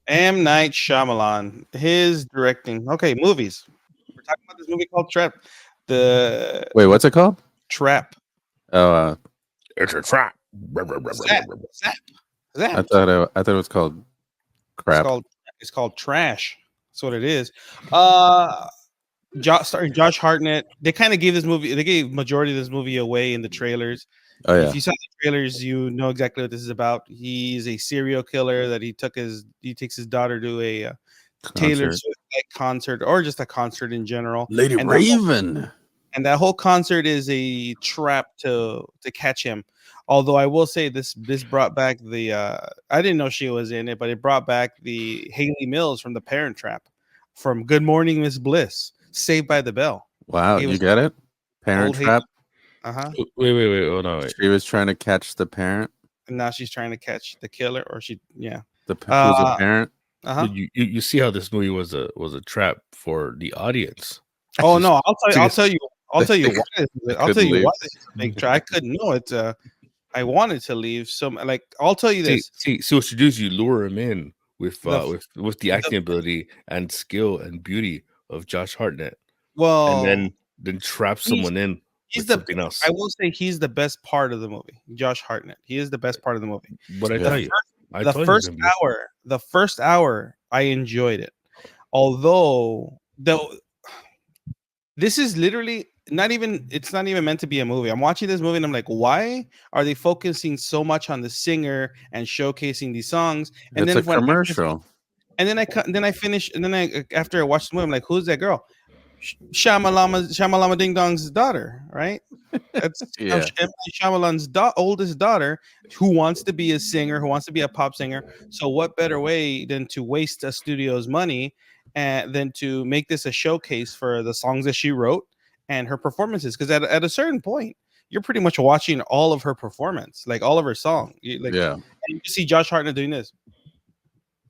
M. Night Shyamalan, his directing. Okay, movies. We're talking about this movie called Trap. Wait, The what's it called? Trap. Oh, It's a trap. Zap. Zap. I Zap. thought I thought it was called It's crap. called it's called Trash. That's what it is. Uh Starring Josh Hartnett. They kind of gave this movie. They gave majority of this movie away in the trailers. Oh If yeah, you saw the trailers, you know exactly what this is about. He's a serial killer that he takes his daughter to a Taylor concert. Swift like concert or just a concert in general, Lady and Raven. that whole concert is a trap to catch him. Although I will say this brought back the I didn't know she was in it, but it brought back the Haley Mills from The Parent Trap, from Good Morning Miss Bliss, Saved by the Bell. Wow, It you was get it? Parent old Haley. trap. Uh-huh. Wait. Oh no, wait. She was trying to catch the parent. And now she's trying to catch the killer, or yeah. Who's the Uh parent? uh-huh. You see how this movie was a trap for the audience. Oh Just no, to I'll get- tell you I'll tell you why They I'll tell couldn't you leave. why this is a big trap. I couldn't know it. I wanted to leave. So like I'll tell you this. see what you do is you lure him in with The f- with the acting ability and skill and beauty of Josh Hartnett, and well, then trap he's someone in he's with the something else. I will say he's the best part of the movie. Josh Hartnett. He is the best part of the movie. What I Yeah. tell you, I The told first you. hour, the first hour, I enjoyed it. Although this is literally not even it's not even meant to be a movie. I'm watching this movie and I'm like, why are they focusing so much on the singer and showcasing these songs? And It's a then when commercial. and then I finish and then I after I watch the movie, I'm like, who's that girl? Shamalama Ding Dong's daughter, right? That's Yeah. M. Night Shyamalan's oldest daughter, who wants to be a singer, who wants to be a pop singer. So what better way than to waste a studio's money and than to make this a showcase for the songs that she wrote and her performances? Because at a certain point, you're pretty much watching all of her performance, like all of her song. Yeah. And you see Josh Hartnett doing this.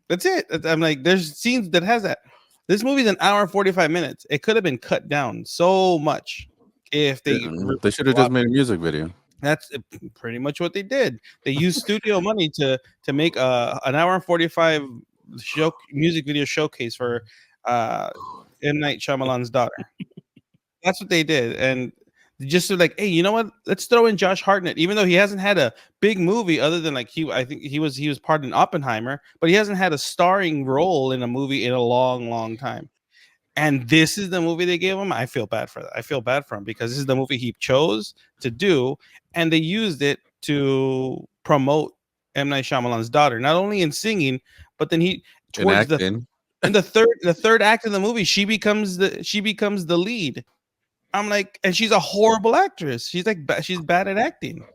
That's it. I'm like, there's scenes that has that. This movie's an hour and 45 minutes. It could have been cut down so much if they They should have just made a music video. that's pretty much what they did. They used studio money to make an hour and 45 music video showcase for M. Night Shyamalan's daughter. That's what they did. And just to like, hey, you know what? Let's throw in Josh Hartnett, even though he hasn't had a big movie other than like I think he was part in Oppenheimer, but he hasn't had a starring role in a movie in a long, long time. And this is the movie they gave him. I feel bad for that. I feel bad for him because this is the movie he chose to do, and they used it to promote M. Night Shyamalan's daughter, not only in singing, but then In towards acting. in the third act of the movie, she becomes the lead. I'm like, and she's a horrible actress. She's like she's bad at acting.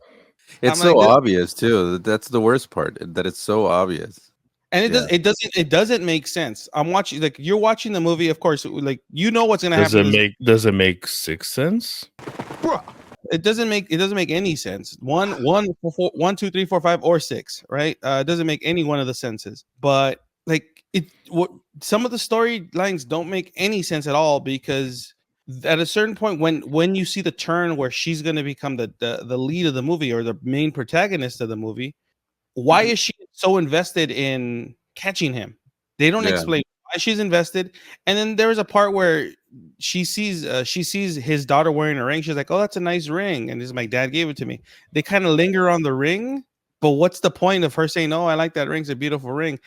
It's I'm like so this, obvious too. That's the worst part. That it's so obvious. and Yeah. it doesn't make sense. I'm watching like you're watching the movie, of course, like you know what's gonna happen. Does it make sixth sense? It doesn't make any sense. One, two, three, four, five, or six, right? It doesn't make any one of the senses. But like what some of the storylines don't make any sense at all because at a certain point when you see the turn where she's going to become the lead of the movie or the main protagonist of the movie, why is she so invested in catching him? They don't Yeah. explain why she's invested. And then there's a part where she sees his daughter wearing a ring. She's like, "Oh, that's a nice ring," and this is my dad gave it to me. They kind of linger on the ring, but what's the point of her saying, "Oh, I like that ring. It's a beautiful ring"?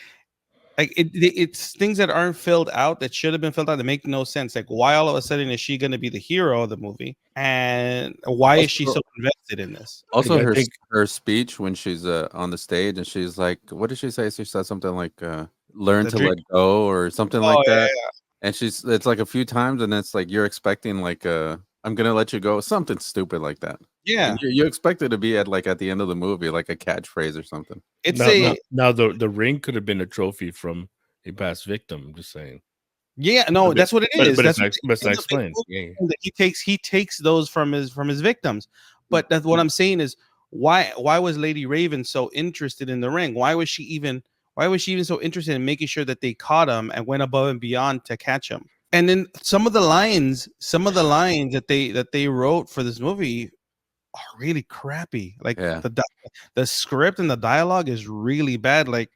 Like it's things that aren't filled out that should have been filled out that make no sense. Like why all of a sudden is she going to be the hero of the movie, and why is she so invested in this? Also, I her think- her speech when she's on the stage and she's like, what did she say? She said something like, "Learn The to dream- let go" or something Oh, like yeah, that. yeah. And it's like a few times, and it's like you're expecting like "I'm gonna let you go," something stupid like that. Yeah, And you expect it to be at the end of the movie, like a catchphrase or something. it's Now the ring could have been a trophy from a past victim. I'm just saying. yeah, no, But- that's what it is. But That's it's not explained. Yeah. that he takes those from his victims. But that's what I'm saying is why was Lady Raven so interested in the ring? Why was she even so interested in making sure that they caught him and went above and beyond to catch him? And then some of the lines that they wrote for this movie are really crappy. Like Yeah. the script and the dialogue is really bad. Like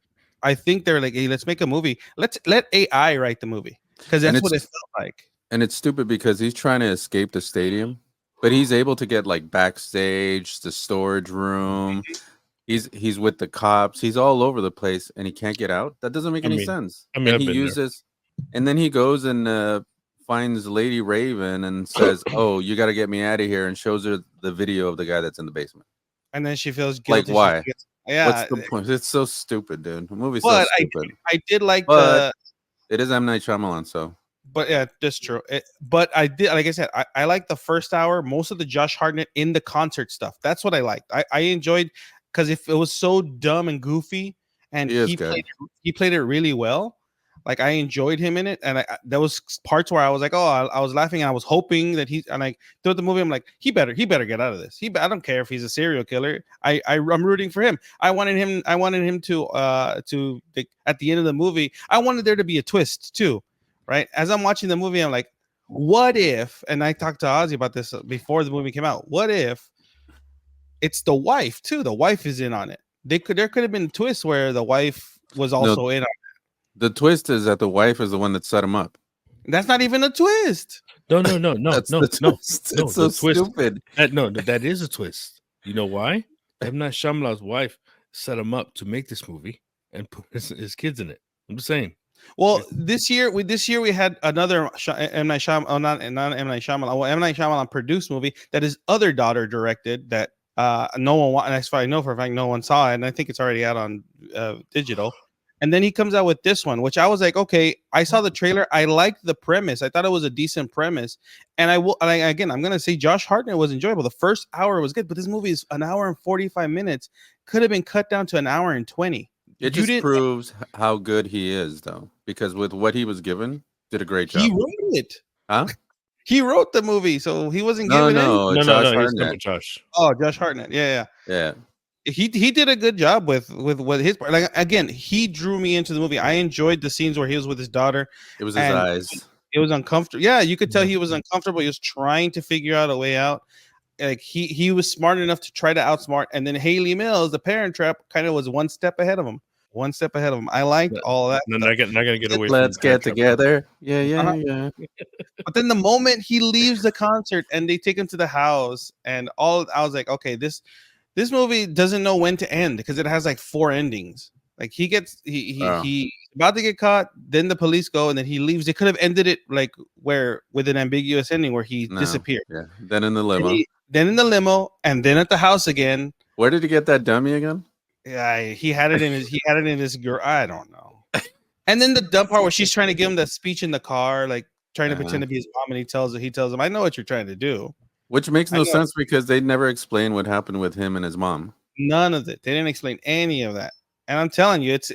I think they're like, hey, let's make a movie. Let AI write the movie because And that's what it it's felt like. and it's stupid because he's trying to escape the stadium, but he's able to get like backstage, the storage room. He's with the cops. He's all over the place, and he can't get out. That doesn't make I any mean, sense. I mean, And I've he been there. uses, and then he goes and finds Lady Raven and says, "Oh, you got to get me out of here," and shows her the video of the guy that's in the basement. And then she feels Like, guilty. why? What's Yeah, the point? It's so stupid, dude. The movie's so but stupid. I did like But it is M. Night Shyamalan, so but yeah, that's true. But I did, like I said, I like the first hour, most of the Josh Hartnett in the concert stuff. That's what I liked. I enjoyed because if it was so dumb and goofy, and he is good. he played it really well. Like I enjoyed him in it, and there was parts where I was like, oh, I was laughing, and I was hoping that and like throughout the movie, I'm like, he better get out of this. I don't care if he's a serial killer. I'm rooting for him. I wanted him to at the end of the movie, I wanted there to be a twist too, right? As I'm watching the movie, I'm like, what if? And I talked to Ozzy about this before the movie came out. What if it's the wife too? The wife is in on it. There could have been twists where the wife was also in on it. The twist is that the wife is the one that set him up. That's not even a twist. No, That's no, the no. twist. no, It's so the twist- stupid. That is a twist. You know why? M. Night Shyamalan's wife set him up to make this movie and put his kids in it. I'm just saying. Well, this year we had another M. Night Shyamalan, not M. Night Shyamalan. Well, M. Night Shyamalan produced movie that his other daughter directed that no one, and as far as I know for a fact, no one saw it, and I think it's already out on digital. And then he comes out with this one, which I was like, okay, I saw the trailer. I liked the premise. I thought it was a decent premise. And again, I'm gonna say Josh Hartnett was enjoyable. The first hour was good, but this movie is an hour and 45 minutes. Could have been cut down to an hour and 20. It just proves how good he is, though, because with what he was given, did a great job. He wrote it. Huh? He wrote the movie, so he wasn't No, given no, No, Josh he's talking Hartnett. about Josh. Oh, Josh Hartnett. Yeah. Yeah, He did a good job with what his part. Like again, he drew me into the movie. I enjoyed the scenes where he was with his daughter. it was his And eyes. It was uncomfortable. Yeah, you could tell he was uncomfortable. He was trying to figure out a way out. Like he was smart enough to try to outsmart. And then Haley Mills, the Parent Trap, kind of was one step ahead of him. I liked all that. No, not gonna get away. Let's from get Parent Trap. together. Yeah, Uh-huh. yeah. But then the moment he leaves the concert and they take him to the house and all, I was like, okay, this movie doesn't know when to end because it has like 4 endings. Like he about to get caught, then the police go, and then he leaves. They could have ended it like with an ambiguous ending where he No, disappeared. Yeah. Then in the limo. Then in the limo, and then at the house again. Where did he get that dummy again? Yeah, he had it in his girl. I don't know. And then the dumb part where she's trying to give him that speech in the car, like trying to pretend to be his mom, and he tells him, "I know what you're trying to do." Which makes no sense because they never explain what happened with him and his mom. None of it. They didn't explain any of that. And I'm telling you, it's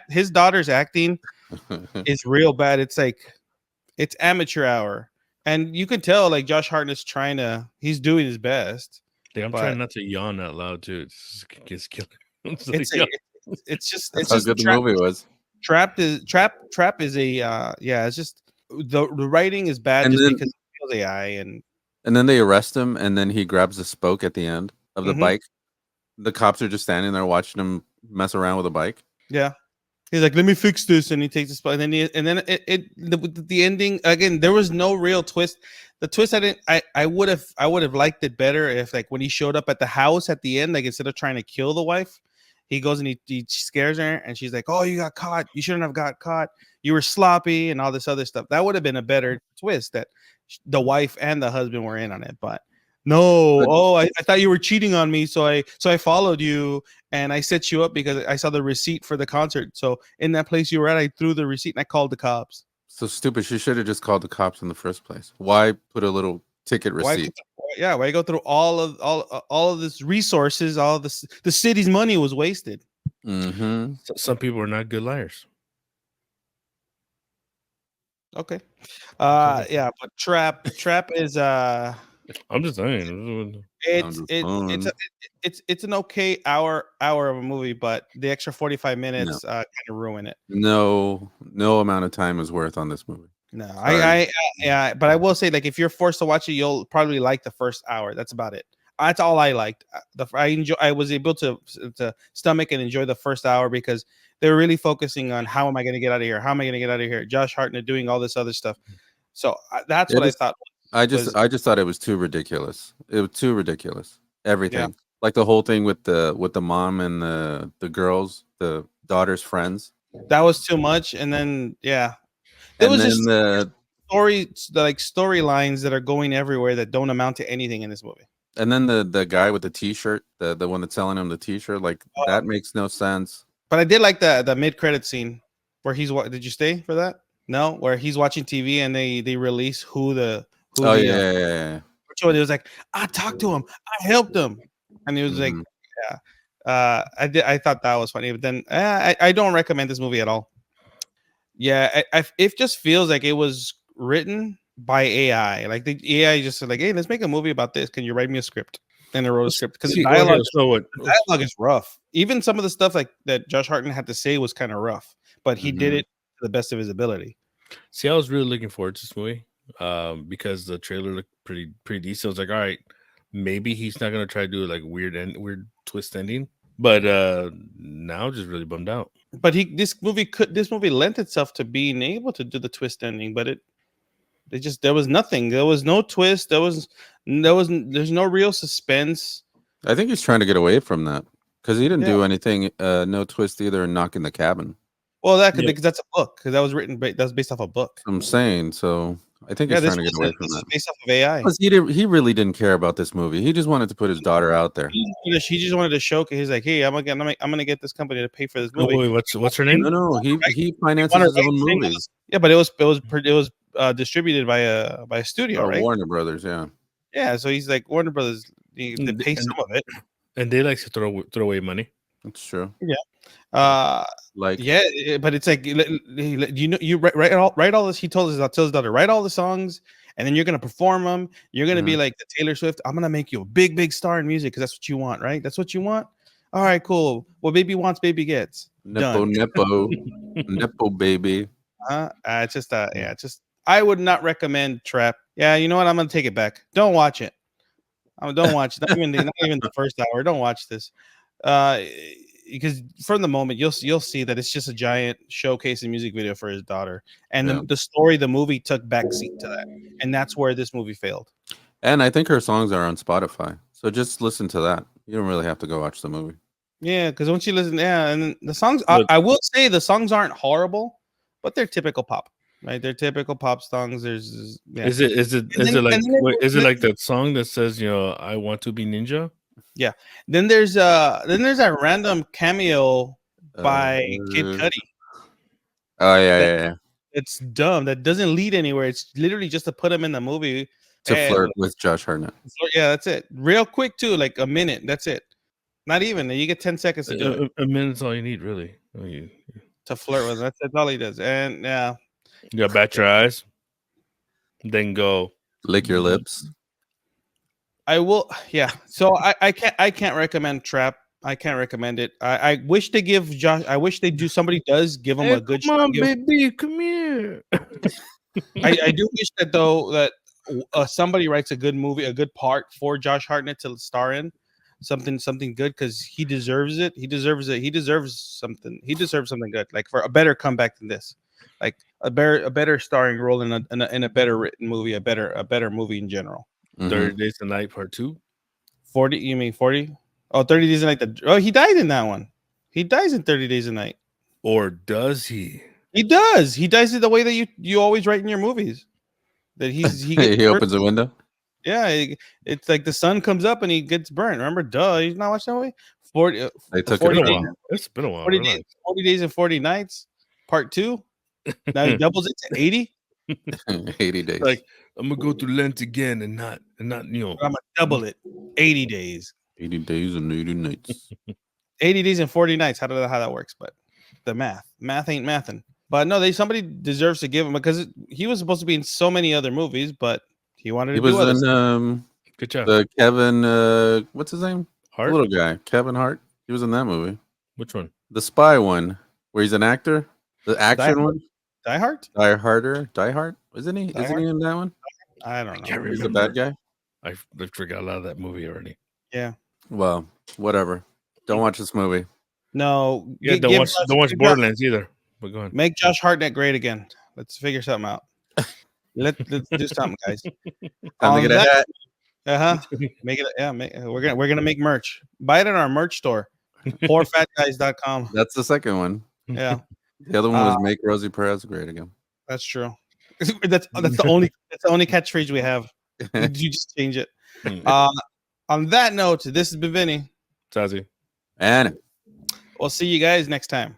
his daughter's acting is real bad. It's like it's amateur hour. And you can tell like Josh Hartnett's he's doing his best. Yeah, I'm trying not to yawn out loud too. It's killing. It's just That's how good the movie was. Trap is it's just the writing is bad And just then- because it feels AI And then they arrest him, and then he grabs the spoke at the end of the Mhm. bike. The cops are just standing there watching him mess around with a bike. yeah. He's like, let me fix this, and he takes the spot, and then the ending again. There was no real twist. The twist I would have liked it better if like when he showed up at the house at the end, like instead of trying to kill the wife, he goes and he scares her, and she's like, oh, you got caught. You shouldn't have got caught. You were sloppy and all this other stuff. That would have been a better twist that the wife and the husband were in on it, but. No, I thought you were cheating on me, so I followed you and I set you up because I saw the receipt for the concert. So in that place you were at, I threw the receipt and I called the cops. So stupid. She should have just called the cops in the first place. Why put a little ticket receipt? Why go through all of this resources? All of this, the city's money was wasted. Mm-hmm. Some people are not good liars. Okay, yeah, but Trap is I'm just saying. it's an okay hour of a movie, but the extra 45 minutes kind of ruin it. No amount of time is worth on this movie. No, Sorry. yeah, but I will say, like, if you're forced to watch it, you'll probably like the first hour. That's about it. That's all I liked. I was able to stomach and enjoy the first hour because they were really focusing on how am I going to get out of here? How am I going to get out of here? Josh Hartnett doing all this other stuff. So that's what I thought. I just thought it was too ridiculous. It was too ridiculous. Everything. Yeah. Like the whole thing with the mom and the girls, the daughter's friends. That was too much. And then there was just storylines that are going everywhere that don't amount to anything in this movie. And then the guy with the T-shirt, the one that's selling him the T-shirt, like that makes no sense. But I did like the mid-credit scene where he's what? Did you stay for that? No, where he's watching TV and they release yeah. Which one? It was like, I talked to him, I helped him, and he was like, yeah. I thought that was funny, but then I don't recommend this movie at all. Yeah, it just feels like it was written by AI. Like the AI just said, like, hey, let's make a movie about this. Can you write me a script? And they wrote a script because the dialogue is rough. Even some of the stuff like that Josh Hartnett had to say was kind of rough, but he did it to the best of his ability. See, I was really looking forward to this movie because the trailer looked pretty decent. I was like, all right, maybe he's not gonna try to do like weird twist ending. But now I'm just really bummed out. But this movie lent itself to being able to do the twist ending, but there was nothing. There was no twist. There's no real suspense. I think he's trying to get away from that because he didn't do anything. No twist either in Knock in the Cabin. Well, because that's a book. Because that was written. That's based off a book. I'm saying so. I think he's trying to get away from that. Based off of AI. Because he really didn't care about this movie. He just wanted to put his daughter out there. He just wanted to showcase. He's like, hey, I'm gonna get this company to pay for this movie. Oh, wait, what's her name? No, he finances his own movies. Yeah, but it was distributed by a studio, right? Warner Brothers, yeah. Yeah, so he's like Warner Brothers. They pay some of it, and they like to throw away money. That's true. Yeah. But it's like you write all this. He told his daughter, write all the songs, and then you're gonna perform them. You're gonna be like the Taylor Swift. I'm gonna make you a big star in music because that's what you want, right? That's what you want. All right, cool. What baby wants, baby gets. Nepo, nepo, baby. I would not recommend Trap. Yeah, you know what? I'm gonna take it back. Don't watch it. Don't watch it. Not even the first hour. Don't watch this. Because from the moment you'll see that it's just a giant showcase and music video for his daughter, and the movie took backseat to that, and that's where this movie failed. And I think her songs are on Spotify, so just listen to that. You don't really have to go watch the movie. Yeah, because once you listen, and the songs, I will say the songs aren't horrible, but they're typical pop. Right, they're typical pop songs. Is it like that song that says, I want to be ninja? Yeah. Then there's that random cameo by Kid Cudi. Oh yeah. It's dumb. That doesn't lead anywhere. It's literally just to put him in the movie to flirt with Josh Hartnett. Yeah, that's it. Real quick too, like a minute. That's it. Not even. You get 10 seconds to do it. A minute's all you need, really. To flirt with him. That's all he does. And yeah. You gotta bat your eyes, then go lick your lips. I will, yeah. So I can't recommend Trap. I can't recommend it. I wish they give Josh. I wish they do. Somebody does give him a good. Come on, baby, come here. I do wish that though that somebody writes a good movie, a good part for Josh Hartnett to star in. Something good because he deserves it. He deserves it. He deserves something. He deserves something good, like for a better comeback than this. Like a better starring role in a better written movie, a better movie in general. 30 Days a Night Part 2. 40? You mean 40? Oh, 30 Days a Night. He died in that one. He dies in 30 Days a Night. Or does he? He does. He dies the way that you always write in your movies. That he opens a window. Yeah, it's like the sun comes up and he gets burnt. Remember? Duh. You not watch that movie? 40. They took 40 it days. It's been a while. 40 Days and 40 Nights, Part 2. Now he doubles it to 80. 80 days. Like I'm gonna go through Lent again and not I'm gonna double it. 80 days. 80 days and 80 nights. 80 days and 40 nights. How that works? But the math ain't mathin'. But no, somebody deserves to give him because he was supposed to be in so many other movies, but he wanted to. He was in good job. The Kevin. What's his name? Hart. The little guy, Kevin Hart. He was in that movie. Which one? The spy one, where he's an actor. The action one. Die Hard? Die Hard? Isn't he? Isn't he in that one? I don't know. He's the bad guy. I forgot a lot of that movie already. Yeah. Well, whatever. Don't watch this movie. No. Yeah, give don't us- watch give us- Borderlands either. But go on. Make Josh Hartnett great again. Let's figure something out. Let's do something, guys. Time to get a that- hat. Make it. Yeah. We're gonna make merch. Buy it in our merch store. PoorFatGuys.com. That's the second one. Yeah, The other one was make Rosie Perez great again. that's true. that's the only catchphrase we have. You just change it. On that note, this has been Vinny. Zazie. And We'll see you guys next time.